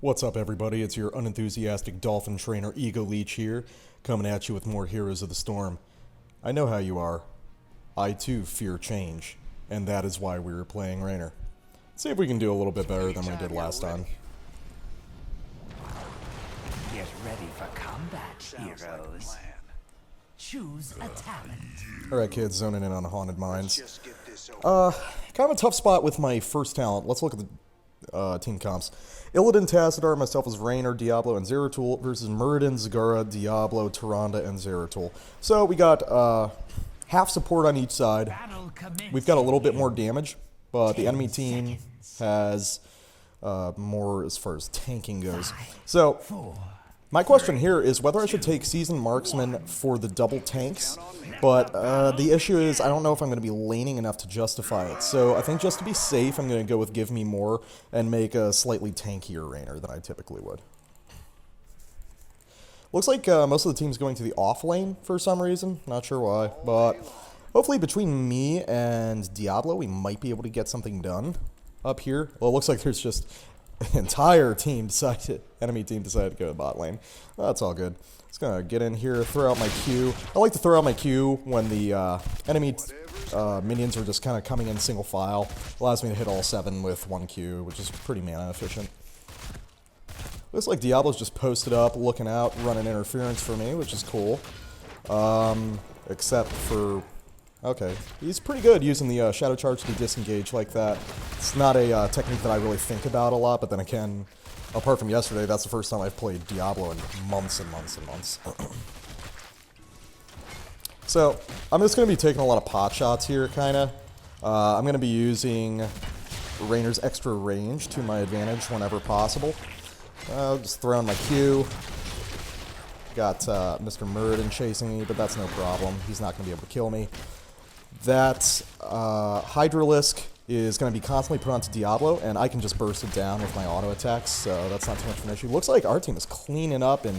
What's up, everybody? It's your unenthusiastic dolphin trainer Egoleech here, coming at you with more Heroes of the Storm. I know how you are. I too fear change, and that is why we were playing Raynor. Let's see if we can do a little bit better than we did last time. Get ready for combat, heroes. Choose a talent. Alright, kids, zoning in on Haunted Mines. Kind of a tough spot with my first talent. Let's look at the team comps. Illidan, Tassadar, myself as Raynor, Diablo, and Zeratul versus Muradin, Zagara, Diablo, Tyrande, and Zeratul. So we got half support on each side. We've got a little bit more damage, but the enemy team has more as far as tanking goes. So my question here is whether I should take Seasoned Marksman for the double tanks, but the issue is I don't know if I'm going to be laning enough to justify it. So I think just to be safe, I'm going to go with Give Me More and make a slightly tankier Raynor than I typically would. Looks like most of the team's going to the off lane for some reason. Not sure why, but hopefully between me and Diablo, we might be able to get something done up here. Well, it looks like there's just entire team decided, enemy team decided to go to bot lane. That's all good. Just gonna get in here, throw out my Q. I like to throw out my Q when the enemy minions are just kind of coming in single file. Allows me to hit all 7 with 1 Q, which is pretty mana efficient. Looks like Diablo's just posted up, looking out, running interference for me, which is cool. Except for... okay, he's pretty good using the Shadow Charge to disengage like that. It's not a technique that I really think about a lot, but then again, apart from yesterday, that's the first time I've played Diablo in months and months and months. So, I'm just going to be taking a lot of pot shots here, kind of. I'm going to be using Raynor's extra range to my advantage whenever possible. Just throw in my Q. Got Mr. Muradin chasing me, but that's no problem. He's not going to be able to kill me. That Hydralisk is going to be constantly put onto Diablo, and I can just burst it down with my auto attacks, so that's not too much of an issue. Looks like our team is cleaning up in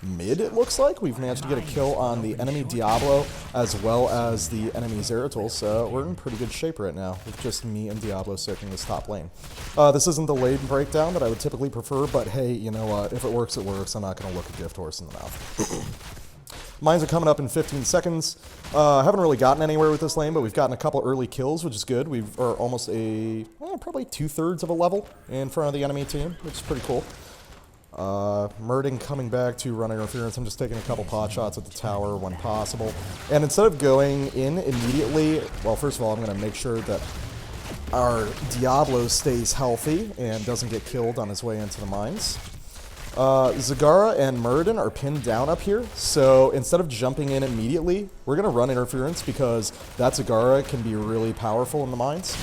mid, it looks like. We've managed to get a kill on the enemy Diablo as well as the enemy Zeratul, so we're in pretty good shape right now with just me and Diablo soaking this top lane. This isn't the lane breakdown that I would typically prefer, but hey, you know what? If it works, it works. I'm not going to look a gift horse in the mouth. Mines are coming up in 15 seconds. Haven't really gotten anywhere with this lane, but we've gotten a couple early kills, which is good. We are almost probably 2/3 of a level in front of the enemy team, which is pretty cool. Muradin coming back to run interference. I'm just taking a couple pot shots at the tower when possible. And instead of going in immediately, well, first of all, I'm going to make sure that our Diablo stays healthy and doesn't get killed on his way into the mines. Zagara and Muradin are pinned down up here, so instead of jumping in immediately, we're going to run interference because that Zagara can be really powerful in the mines.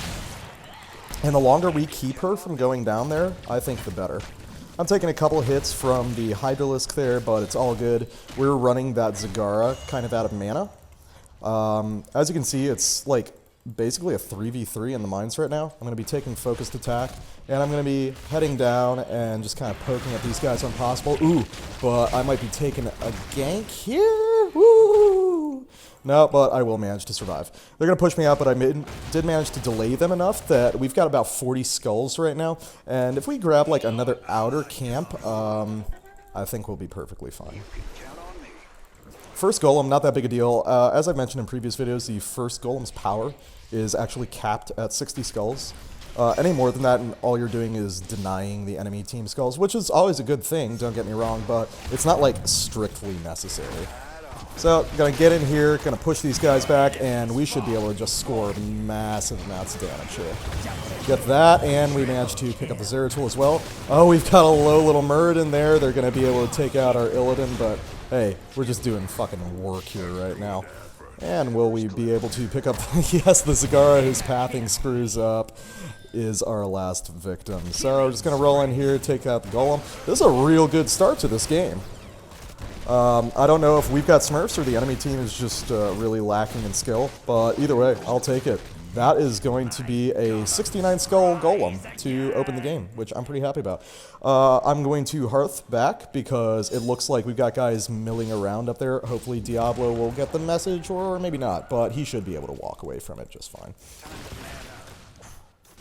And the longer we keep her from going down there, I think the better. I'm taking a couple hits from the Hydralisk there, but it's all good. We're running that Zagara kind of out of mana. As you can see, it's like basically a 3v3 in the mines right now. I'm going to be taking focused attack, and I'm going to be heading down and just kind of poking at these guys when possible. Ooh, but I might be taking a gank here. Woo! No, but I will manage to survive. They're going to push me out, but I did manage to delay them enough that we've got about 40 skulls right now, and if we grab like another outer camp, I think we'll be perfectly fine. First golem, not that big a deal. As I've mentioned in previous videos, the first golem's power is actually capped at 60 skulls. Any more than that, and all you're doing is denying the enemy team skulls, which is always a good thing, don't get me wrong, but it's not like strictly necessary. So, gonna get in here, gonna push these guys back, and we should be able to just score massive amounts of damage here. Get that, and we managed to pick up the Zeratul as well. Oh, we've got a low little Muradin there. They're gonna be able to take out our Illidan, but hey, we're just doing fucking work here right now. And will we be able to pick up... yes, the Zagara whose pathing screws up is our last victim. So we're just going to roll in here, take out the Golem. This is a real good start to this game. I don't know if we've got Smurfs or the enemy team is just really lacking in skill, but either way, I'll take it. That is going to be a 69 skull Golem to open the game, which I'm pretty happy about. I'm going to Hearth back because it looks like we've got guys milling around up there. Hopefully Diablo will get the message, or maybe not, but he should be able to walk away from it just fine.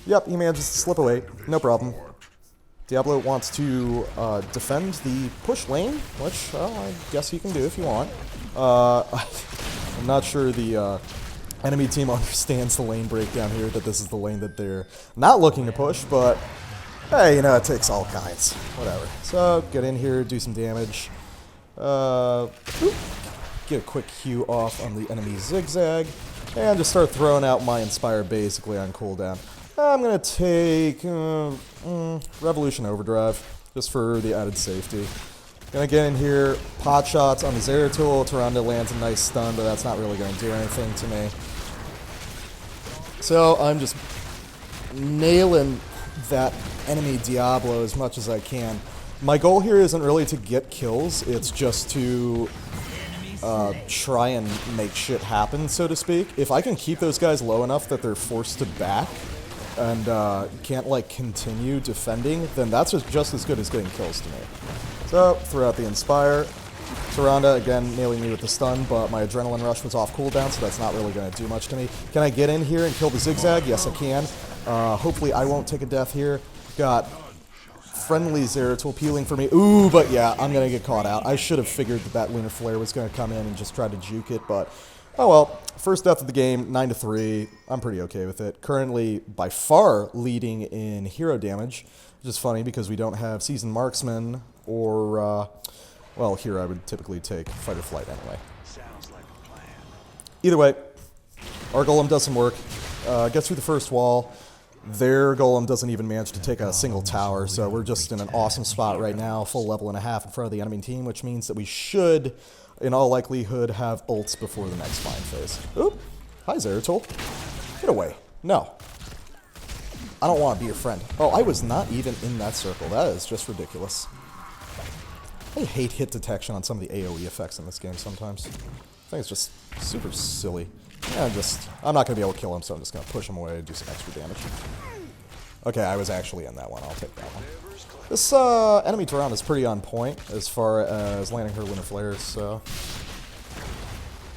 Yep, he manages to slip away. No problem. Diablo wants to defend the push lane, which, well, I guess he can do if you want. I'm not sure the enemy team understands the lane breakdown here, that this is the lane that they're not looking to push, but hey, you know, it takes all kinds. Whatever. So, get in here, do some damage. Get a quick Q off on the enemy zigzag, and just start throwing out my Inspire basically on cooldown. I'm going to take Revolution Overdrive, just for the added safety. Gonna get in here, pot shots on the Zeratul. Tyrande lands a nice stun, but that's not really going to do anything to me. So I'm just nailing that enemy Diablo as much as I can. My goal here isn't really to get kills, it's just to try and make shit happen, so to speak. If I can keep those guys low enough that they're forced to back and can't, like, continue defending, then that's just as good as getting kills to me. So, throw out the Inspire. Tyrande, again, nailing me with the stun, but my Adrenaline Rush was off cooldown, so that's not really going to do much to me. Can I get in here and kill the Zigzag? Yes, I can. Hopefully I won't take a death here. Got friendly Zeratul peeling for me. Ooh, but yeah, I'm going to get caught out. I should have figured that that Lunar Flare was going to come in and just try to juke it, but oh well. First death of the game, 9-3. I'm pretty okay with it. Currently, by far, leading in hero damage, which is funny because we don't have Seasoned Marksman or, well, here I would typically take Fight or Flight anyway. Sounds like a plan. Either way, our Golem does some work. Gets through the first wall. Their Golem doesn't even manage to take a single tower, so we're just in an awesome spot right now, full level and a half in front of the enemy team, which means that we should, in all likelihood, have ults before the next Mind Phase. Oop! Hi, Zeratul. Get away. No. I don't want to be your friend. Oh, I was not even in that circle. That is just ridiculous. I hate hit detection on some of the AoE effects in this game sometimes. I think it's just super silly. Yeah, I'm not going to be able to kill him, so I'm just going to push him away and do some extra damage. Okay, I was actually in that one. I'll take that one. This enemy Tyrande is pretty on point as far as landing her Lunar Flares, so...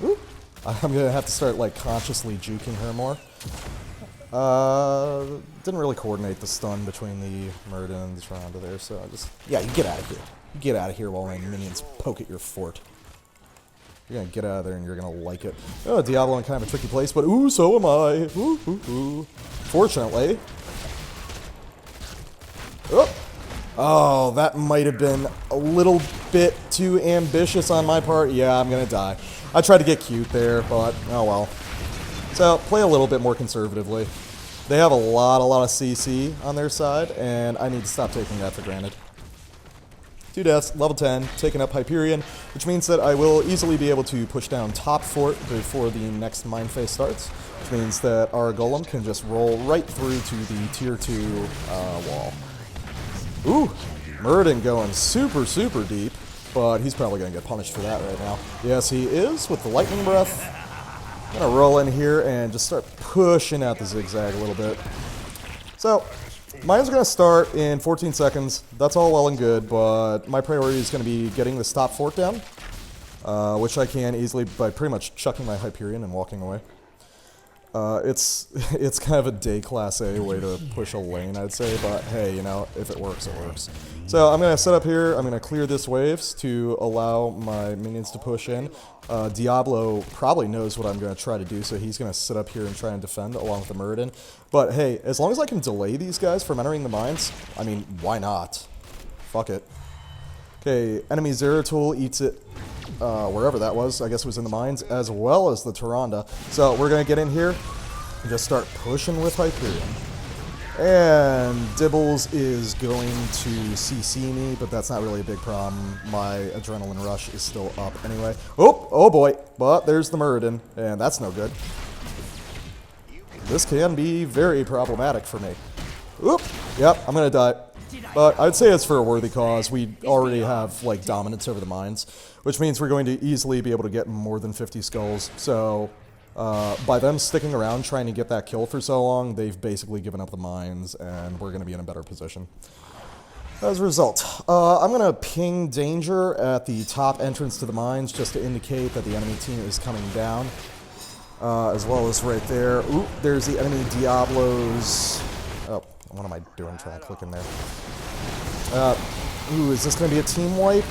Ooh. I'm going to have to start, like, consciously juking her more. Didn't really coordinate the stun between the Muradin and the Tyrande there, so I just... Yeah, you get out of here. You get out of here while my minions poke at your fort. You're gonna get out of there and you're gonna like it. Oh, Diablo in kind of a tricky place, but ooh, so am I. Ooh, ooh, ooh. Fortunately. Oh, that might have been a little bit too ambitious on my part. Yeah, I'm gonna die. I tried to get cute there, but oh well. So, play a little bit more conservatively. They have a lot of CC on their side, and I need to stop taking that for granted. 2 deaths, level 10, taking up Hyperion, which means that I will easily be able to push down top fort before the next Mind Phase starts, which means that our Golem can just roll right through to the tier 2 wall. Ooh, Muradin going super deep, but he's probably going to get punished for that right now. Yes, he is, with the Lightning Breath. I'm going to roll in here and just start pushing out the Zigzag a little bit. So, mine's going to start in 14 seconds. That's all well and good, but my priority is going to be getting this top fort down, which I can easily by pretty much chucking my Hyperion and walking away. It's kind of a day class A way to push a lane, I'd say, but hey, you know, if it works, it works. So I'm going to set up here, I'm going to clear this waves to allow my minions to push in. Diablo probably knows what I'm going to try to do, so he's going to sit up here and try and defend along with the Muradin. But hey, as long as I can delay these guys from entering the mines, I mean, why not? Fuck it. Okay, enemy Zeratul eats it wherever that was. I guess it was in the mines, as well as the Tyrande. So we're going to get in here and just start pushing with Hyperion. And Dibbles is going to CC me, but that's not really a big problem. My Adrenaline Rush is still up anyway. Oh boy, but there's the Muradin, and that's no good. This can be very problematic for me. Oop, yep, I'm going to die. But I'd say it's for a worthy cause. We already have, like, dominance over the mines, which means we're going to easily be able to get more than 50 skulls. So, by them sticking around trying to get that kill for so long, they've basically given up the mines, and we're going to be in a better position. As a result, I'm going to ping danger at the top entrance to the mines just to indicate that the enemy team is coming down, as well as right there. Oop, there's the enemy Diablos. Oh, what am I doing trying to click in there? Ooh, is this going to be a team wipe?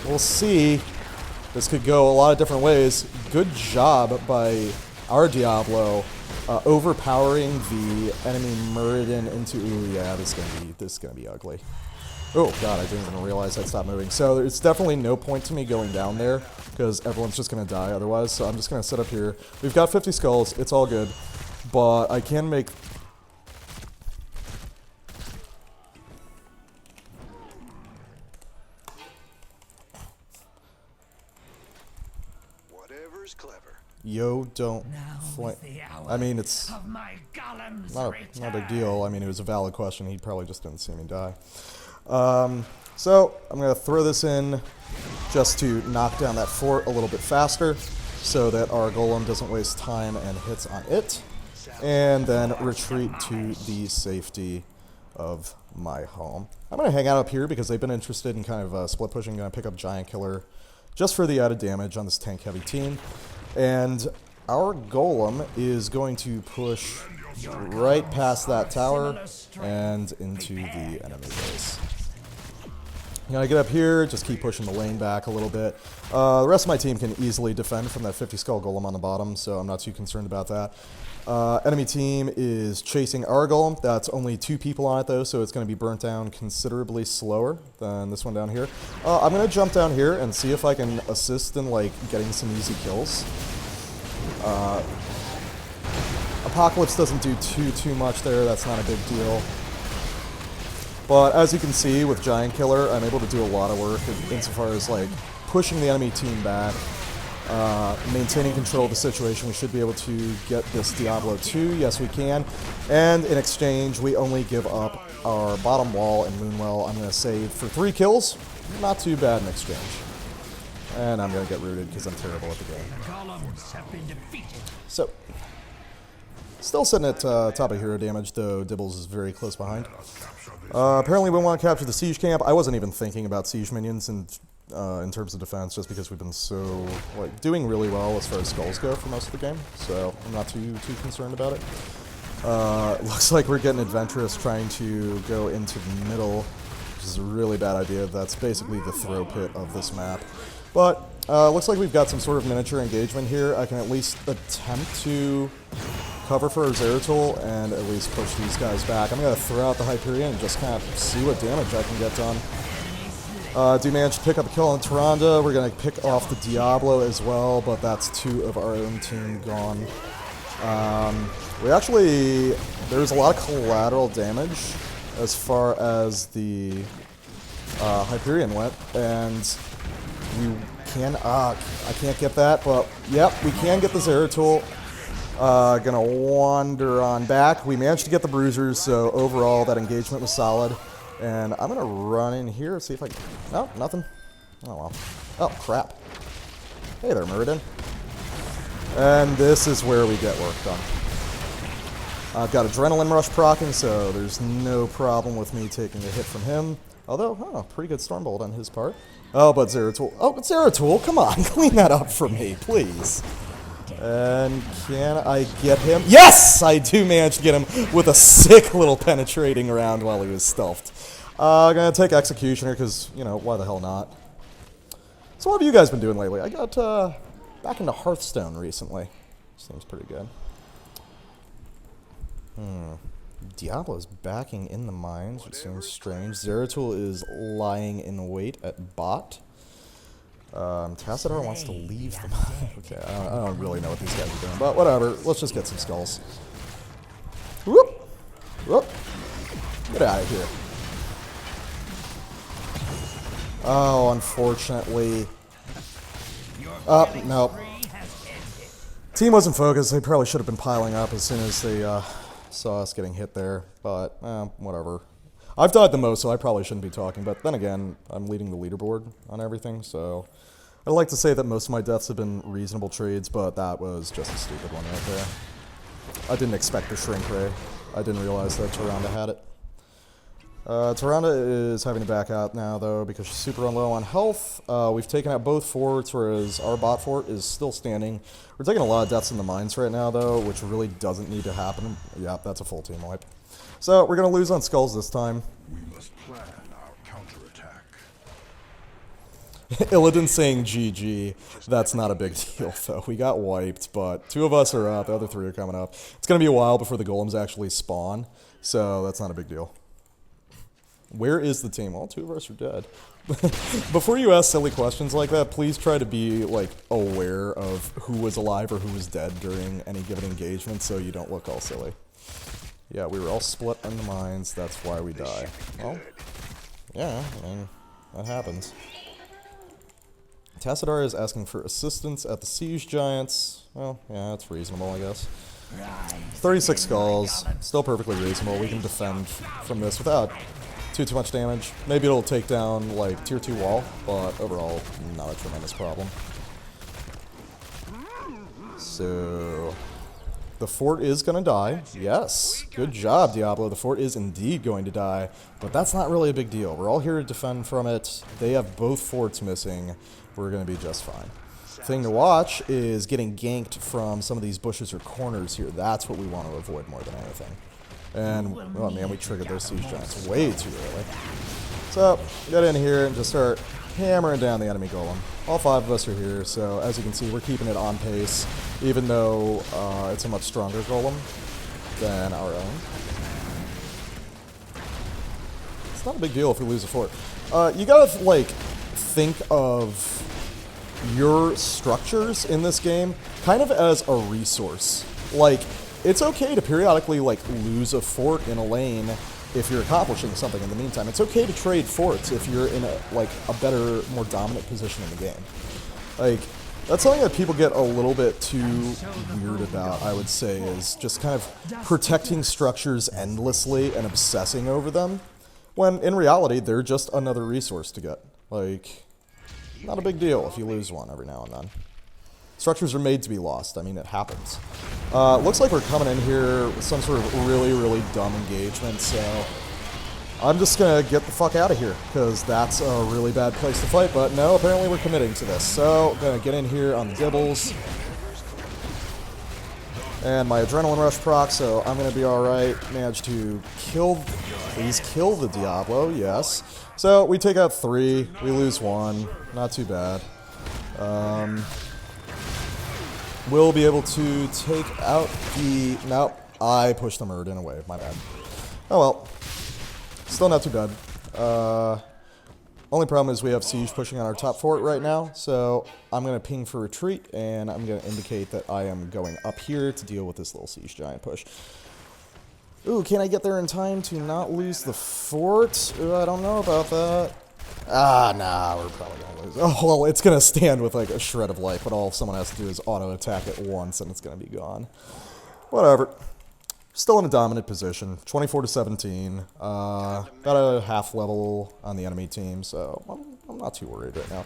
We'll see. This could go a lot of different ways. Good job by our Diablo overpowering the enemy Muradin into... Ooh, yeah, this is gonna be ugly. Oh, God, I didn't even realize I'd stopped moving. So there's definitely no point to me going down there, because everyone's just going to die otherwise. So I'm just going to sit up here. We've got 50 skulls. It's all good. But I can make... Whatever's clever. Yo, don't flank. I mean, it's not a big deal. I mean, it was a valid question. He probably just didn't see me die. So I'm going to throw this in just to knock down that fort a little bit faster so that our golem doesn't waste time and hits on it. And then retreat to the safety of my home. I'm going to hang out up here because they've been interested in kind of split pushing. I'm going to pick up Giant Killer just for the added damage on this tank heavy team. And our golem is going to push right past that tower and into the enemy base. I'm going to get up here, just keep pushing the lane back a little bit. The rest of my team can easily defend from that 50 skull golem on the bottom, so I'm not too concerned about that. Enemy team is chasing our golem. That's only 2 people on it though, so it's going to be burnt down considerably slower than this one down here. I'm going to jump down here and see if I can assist in like getting some easy kills. Apocalypse doesn't do too much there. That's not a big deal. But as you can see with Giant Killer, I'm able to do a lot of work insofar as like pushing the enemy team back. Maintaining control of the situation. We should be able to get this Diablo 2. Yes, we can. And in exchange, we only give up our bottom wall and Moonwell. I'm going to save for 3 kills. Not too bad in exchange. And I'm going to get rooted because I'm terrible at the game. So, still sitting at top of hero damage, though Dibbles is very close behind. Apparently we want to capture the siege camp. I wasn't even thinking about siege minions in terms of defense, just because we've been so doing really well as far as skulls go for most of the game, so I'm not too concerned about it. Looks like we're getting adventurous trying to go into the middle, which is a really bad idea. That's basically the throw pit of this map. But looks like we've got some sort of miniature engagement here. I can at least attempt to cover for Zeratul and at least push these guys back. I'm going to throw out the Hyperion and just kind of see what damage I can get done. Do manage to pick up a kill on Tyrande. We're going to pick off the Diablo as well, but that's 2 of our own team gone. There's a lot of collateral damage as far as the Hyperion went, and we can, I can't get that, but yep, we can get the Zeratul. Gonna wander on back. We managed to get the bruisers, so overall that engagement was solid. And I'm gonna run in here, see if I can... No, nothing. Oh well. Oh, crap. Hey there, Muradin. And this is where we get work done. I've got Adrenaline Rush proccing, so there's no problem with me taking a hit from him. Although, pretty good Stormbolt on his part. Oh, but Zeratul. Oh, but Zeratul, come on, clean that up for me, please. And can I get him? Yes! I do manage to get him with a sick little penetrating round while he was stealthed. I'm going to take Executioner because, you know, why the hell not? So what have you guys been doing lately? I got back into Hearthstone recently. Seems pretty good. Diablo's backing in the mines, which seems strange. Zeratul is lying in wait at bot. Tassadar wants to leave the mine. Okay, I don't really know what these guys are doing, but whatever. Let's just get some skulls. Whoop! Whoop! Get out of here. Oh, unfortunately. Nope. Team wasn't focused. They probably should have been piling up as soon as they saw us getting hit there, but whatever. I've died the most, so I probably shouldn't be talking, but then again, I'm leading the leaderboard on everything, so I'd like to say that most of my deaths have been reasonable trades, but that was just a stupid one right there. I didn't expect the Shrink Ray. I didn't realize that Tyrande had it. Tyrande is having to back out now, though, because she's super low on health. We've taken out both forts, whereas our bot fort is still standing. We're taking a lot of deaths in the mines right now, though, which really doesn't need to happen. Yeah, that's a full team wipe. So we're going to lose on skulls this time. We must plan our Illidan saying GG. That's not a big deal, though. We got wiped, but 2 of us are up. The other 3 are coming up. It's going to be a while before the golems actually spawn, so that's not a big deal. Where is the team? Well, 2 of us are dead. Before you ask silly questions like that, please try to be, like, aware of who was alive or who was dead during any given engagement so you don't look all silly. Yeah, we were all split in the mines. That's why we die. Well, yeah, I mean, that happens. Tassadar is asking for assistance at the Siege Giants. Well, yeah, that's reasonable, I guess. 36 skulls, still perfectly reasonable. We can defend from this without too much damage. Maybe it'll take down, like, tier 2 wall, but overall, not a tremendous problem. So, the fort is going to die. Yes, good job, Diablo. The fort is indeed going to die, but that's not really a big deal. We're all here to defend from it. They have both forts missing. We're going to be just fine. Thing to watch is getting ganked from some of these bushes or corners here. That's what we want to avoid more than anything. And, oh man, we triggered those Siege Giants way too early. So, get in here and just start hammering down the enemy golem. All 5 of us are here, so as you can see, we're keeping it on pace, even though it's a much stronger golem than our own. It's not a big deal if we lose a fort. You gotta, like, think of your structures in this game kind of as a resource. Like, it's okay to periodically, like, lose a fort in a lane if you're accomplishing something in the meantime. It's okay to trade forts if you're in a better, more dominant position in the game. Like, that's something that people get a little bit too weird about, I would say, is just kind of protecting structures endlessly and obsessing over them, when in reality, they're just another resource to get. Like, not a big deal if you lose one every now and then. Structures are made to be lost. I mean, it happens. Looks like we're coming in here with some sort of really, really dumb engagement, so I'm just going to get the fuck out of here, because that's a really bad place to fight, but no, apparently we're committing to this. So, going to get in here on the dibbles. And my adrenaline rush proc, so I'm going to be alright. Managed to please kill the Diablo, yes. So, we take out 3, we lose 1, not too bad. We'll be able to take out the... Nope, I pushed the Muradin away, my bad. Oh well, still not too bad. Only problem is we have Siege pushing on our top fort right now, so I'm going to ping for retreat, and I'm going to indicate that I am going up here to deal with this little Siege Giant push. Ooh, can I get there in time to not lose the fort? Ooh, I don't know about that. Ah, nah, we're probably going to lose. Oh, well, it's going to stand with, like, a shred of life, but all someone has to do is auto-attack it once, and it's going to be gone. Whatever. Still in a dominant position, 24-17. Got a half level on the enemy team, so I'm not too worried right now.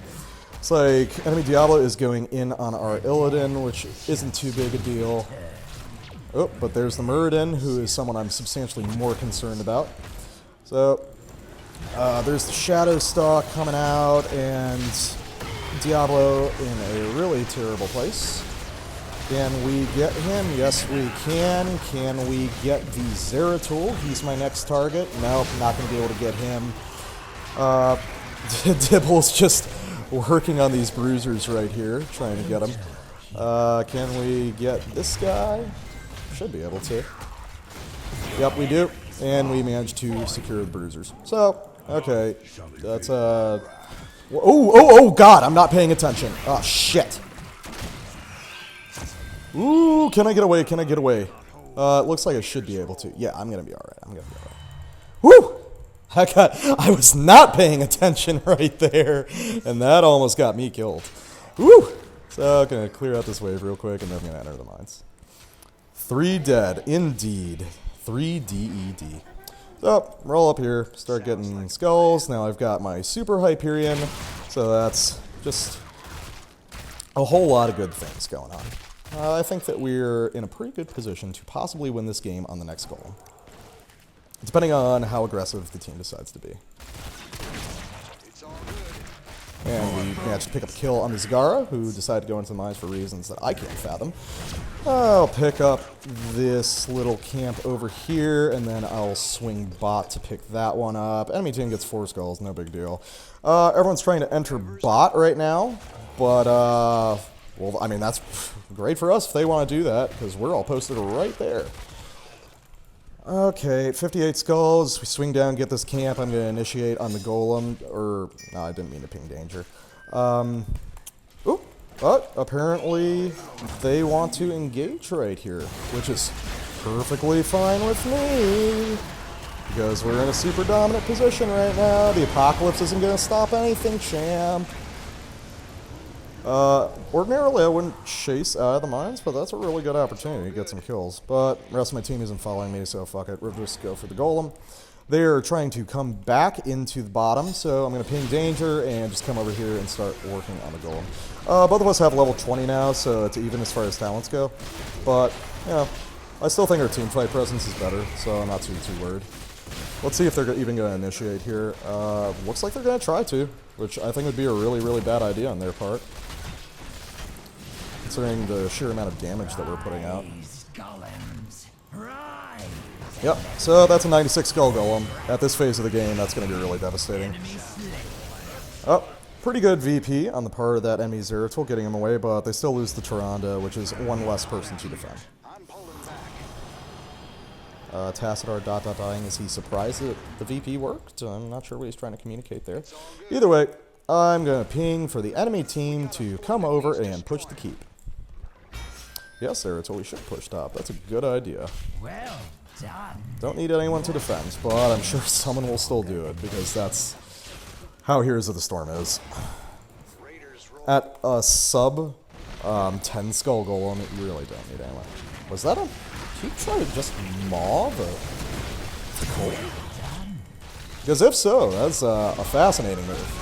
It's like, enemy Diablo is going in on our Illidan, which isn't too big a deal. Oh, but there's the Muradin, who is someone I'm substantially more concerned about. So, there's the Shadow Stalk coming out, and Diablo in a really terrible place. Can we get him? Yes, we can. Can we get the Zeratul? He's my next target. Nope, not going to be able to get him. Dibble's just working on these bruisers right here, trying to get them. Can we get this guy? Should be able to. Yep, we do. And we managed to secure the bruisers. So, okay. That's, Oh, God, I'm not paying attention. Oh, shit. Ooh, can I get away? Can I get away? It looks like I should be able to. Yeah, I'm going to be alright. I'm going to be alright. Woo! I was not paying attention right there, and that almost got me killed. Woo! So, I'm going to clear out this wave real quick, and then I'm going to enter the mines. 3 dead, indeed. 3 DED. So, roll up here, start getting skulls. Now I've got my super Hyperion, so that's just a whole lot of good things going on. I think that we're in a pretty good position to possibly win this game on the next goal, depending on how aggressive the team decides to be. and we managed to pick up a kill on the Zagara, who decided to go into the mines for reasons that I can't fathom. I'll pick up this little camp over here, and then I'll swing bot to pick that one up. Enemy team gets 4 skulls, no big deal. Everyone's trying to enter bot right now, but, well, I mean, that's great for us if they want to do that, because we're all posted right there. Okay, 58 skulls. We swing down, get this camp. I'm going to initiate on the golem, or, no, I didn't mean to ping danger. Oop. But apparently they want to engage right here, which is perfectly fine with me, because we're in a super dominant position right now. The apocalypse isn't going to stop anything, champ. Ordinarily I wouldn't chase out of the mines, but that's a really good opportunity to get some kills. But the rest of my team isn't following me, so fuck it. We'll just go for the golem. They're trying to come back into the bottom, so I'm going to ping danger and just come over here and start working on the golem. Both of us have level 20 now, so it's even as far as talents go. But, you know, I still think our teamfight presence is better, so I'm not too worried. Let's see if they're even going to initiate here. Looks like they're going to try to, which I think would be a really bad idea on their part, considering the sheer amount of damage that we're putting out. Yep, so that's a 96 skull golem. At this phase of the game, that's going to be really devastating. Oh, pretty good VP on the part of that enemy Zeratul, getting him away, but they still lose the Tyrande, which is one less person to defend. Tassadar dying. Is he surprised that the VP worked? I'm not sure what he's trying to communicate there. Either way, I'm going to ping for the enemy team to come over and push the keep. Yes, Zeratul, we should push top. That's a good idea. Well done. Don't need anyone to defend, but I'm sure someone will still do it, because that's how Heroes of the Storm is. At a sub 10 skull golem, you really don't need anyone. Was that a... Keep trying to just maw the golem? Because if so, that's a fascinating move.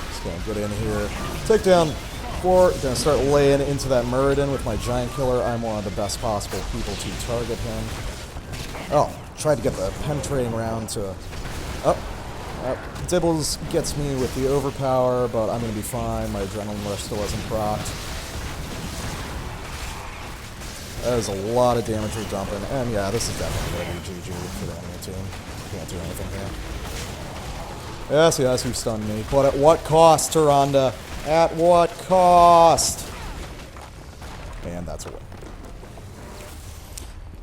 Just gonna get in here, take down 4, gonna start laying into that Muradin with my giant killer. I'm one of the best possible people to target him. Oh, tried to get the penetrating round to... Dibbles gets me with the overpower, but I'm gonna be fine. My adrenaline rush still hasn't procced. That is a lot of damage we're dumping, and yeah, this is definitely going to be GG for the enemy team. Can't do anything here. Yes, you stunned me, but at what cost, Tyrande? At what cost? And that's a win.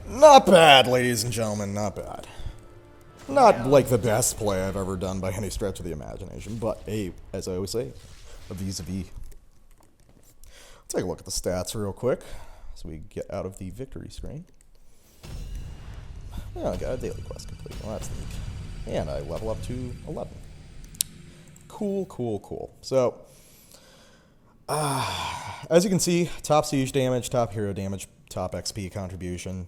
Not bad, ladies and gentlemen, not bad. Not like the best play I've ever done by any stretch of the imagination, but hey, as I always say, a vis-a-vis. Take a look at the stats real quick. So we get out of the victory screen. Yeah, I got a daily quest complete. Well, that's neat. And I level up to 11. Cool. So, as you can see, top siege damage, top hero damage, top XP contribution.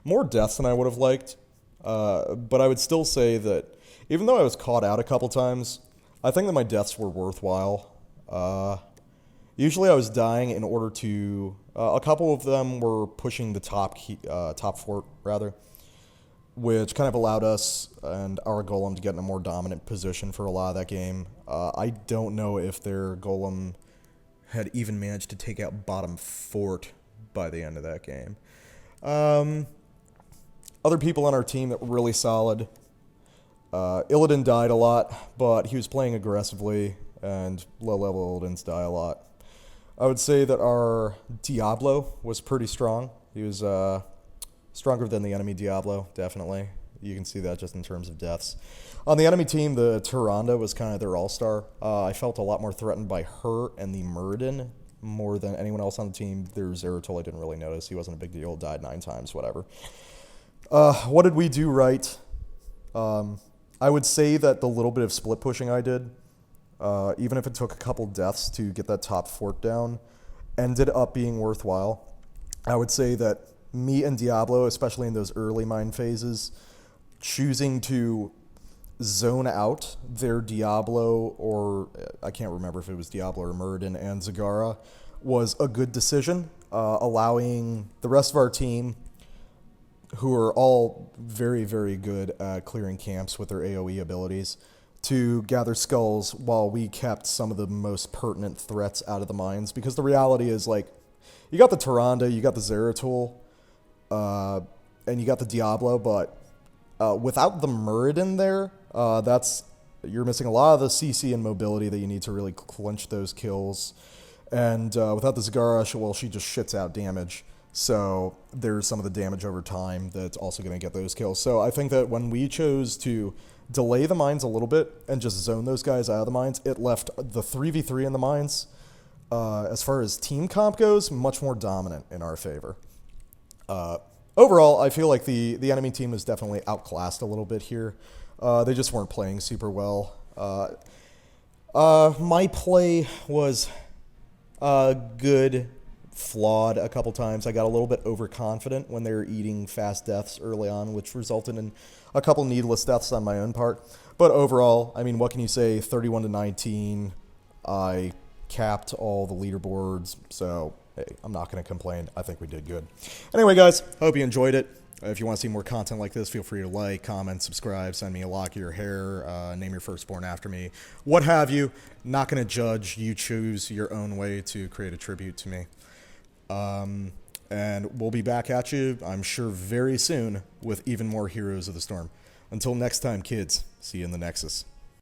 More deaths than I would have liked. But I would still say that even though I was caught out a couple times, I think that my deaths were worthwhile. Usually I was dying in order to... a couple of them were pushing the top fort, rather, which kind of allowed us and our golem to get in a more dominant position for a lot of that game. I don't know if their golem had even managed to take out bottom fort by the end of that game. Other people on our team that were really solid. Illidan died a lot, but he was playing aggressively, and low-level Illidans die a lot. I would say that our Diablo was pretty strong. He was stronger than the enemy Diablo, definitely. You can see that just in terms of deaths. On the enemy team, the Tyrande was kind of their all-star. I felt a lot more threatened by her and the Muradin more than anyone else on the team. There's Zeratul I didn't really notice. He wasn't a big deal. Died 9 times, whatever. What did we do right? I would say that the little bit of split pushing I did, even if it took a couple deaths to get that top fort down, ended up being worthwhile. I would say that me and Diablo, especially in those early mine phases, choosing to zone out their Diablo, or I can't remember if it was Diablo or Muradin and Zagara, was a good decision, allowing the rest of our team who are all very, very good at clearing camps with their AoE abilities, to gather skulls while we kept some of the most pertinent threats out of the mines. Because the reality is, like, you got the Tyrande, you got the Zeratul, and you got the Diablo, but without the Muradin there, you're missing a lot of the CC and mobility that you need to really clinch those kills. And without the Zagara, well, she just shits out damage. So there's some of the damage over time that's also going to get those kills. So I think that when we chose to delay the mines a little bit and just zone those guys out of the mines, it left the 3v3 in the mines, as far as team comp goes, much more dominant in our favor. Overall, I feel like the enemy team was definitely outclassed a little bit here. They just weren't playing super well. My play was good, flawed a couple times. I got a little bit overconfident when they were eating fast deaths early on, which resulted in a couple needless deaths on my own part. But overall, I mean, what can you say? 31-19. I capped all the leaderboards, so hey, I'm not going to complain. I think we did good. Anyway, guys, hope you enjoyed it. If you want to see more content like this, feel free to like, comment, subscribe, send me a lock of your hair, name your firstborn after me, what have you. Not going to judge. You choose your own way to create a tribute to me. And we'll be back at you, I'm sure, very soon with even more Heroes of the Storm. Until next time, kids, see you in the Nexus.